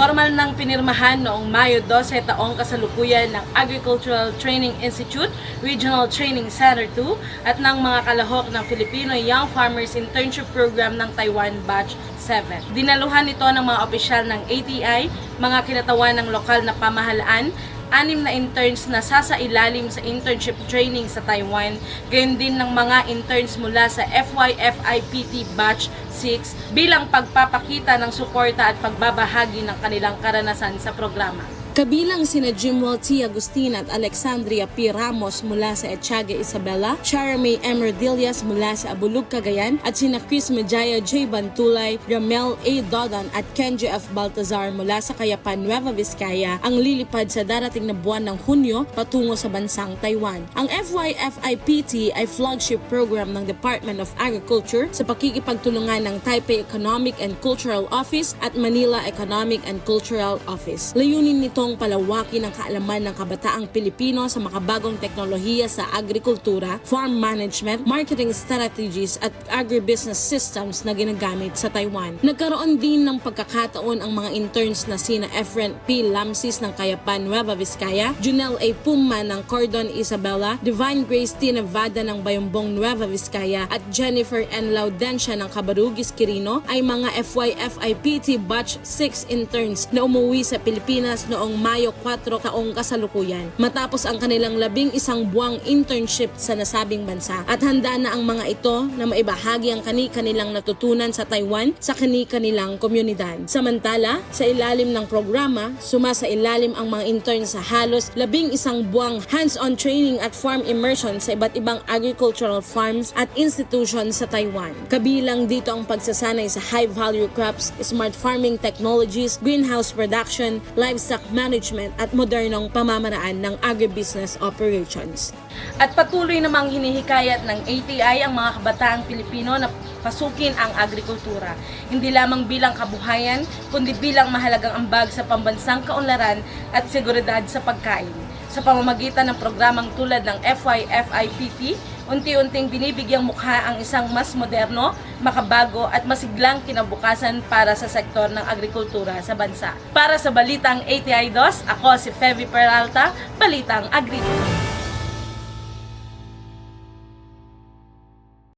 Formal nang pinirmahan noong Mayo 12 taong kasalukuyan ng Agricultural Training Institute, Regional Training Center 2 at ng mga kalahok ng Filipino Young Farmers Internship Program ng Taiwan Batch 7. Dinaluhan ito ng mga opisyal ng ATI, mga kinatawan ng lokal na pamahalaan, 6 na interns na sasailalim sa internship training sa Taiwan, gayon din ng mga interns mula sa FYFIPT Batch 6 bilang pagpapakita ng suporta at pagbabahagi ng kanilang karanasan sa programa. Kabilang sina Jimwell T. Agustin at Alexandria P. Ramos mula sa Ethiaga Isabela, Chara May Emeraldillas mula sa Abulug, Cagayan, at sina Chris Medjaya J. Bantulay, Ramel A. Dodon at Kenji F. Baltazar mula sa Kayapan, Nueva Vizcaya ang lilipad sa darating na buwan ng Hunyo patungo sa bansang Taiwan. Ang FYFIPT ay flagship program ng Department of Agriculture sa pakikipagtulungan ng Taipei Economic and Cultural Office at Manila Economic and Cultural Office. Layunin nito palawakin ang kaalaman ng kabataang Pilipino sa makabagong teknolohiya sa agrikultura, farm management, marketing strategies at agribusiness systems na ginagamit sa Taiwan. Nagkaroon din ng pagkakataon ang mga interns na sina Efren P. Lamsis ng Kayapan, Nueva Vizcaya, Junel A. Pumma ng Cordon Isabela, Divine Grace T. Nevada ng Bayambong, Nueva Vizcaya at Jennifer N. Laudencia ng Cabarugis, Quirino ay mga FYFIPT Batch 6 interns na umuwi sa Pilipinas noong Mayo 4 taong kasalukuyan matapos ang kanilang 11 buwang internship sa nasabing bansa at handa na ang mga ito na maibahagi ang kani-kanilang natutunan sa Taiwan sa kani-kanilang komunidad. Samantala, sa ilalim ng programa, sumasailalim ang mga intern sa halos 11 buwang hands-on training at farm immersion sa iba't ibang agricultural farms at institutions sa Taiwan. Kabilang dito ang pagsasanay sa high-value crops, smart farming technologies, greenhouse production, livestock management at modernong pamamaraan ng agribusiness operations. At patuloy namang hinihikayat ng ATI ang mga kabataang Pilipino na pasukin ang agrikultura, hindi lamang bilang kabuhayan, kundi bilang mahalagang ambag sa pambansang kaunlaran at seguridad sa pagkain. Sa pamamagitan ng programang tulad ng FYFIPT, unti-unting binibigyang mukha ang isang mas moderno, makabago at masiglang kinabukasan para sa sektor ng agrikultura sa bansa. Para sa Balitang ATI 2, ako si Fevy Peralta, Balitang Agri.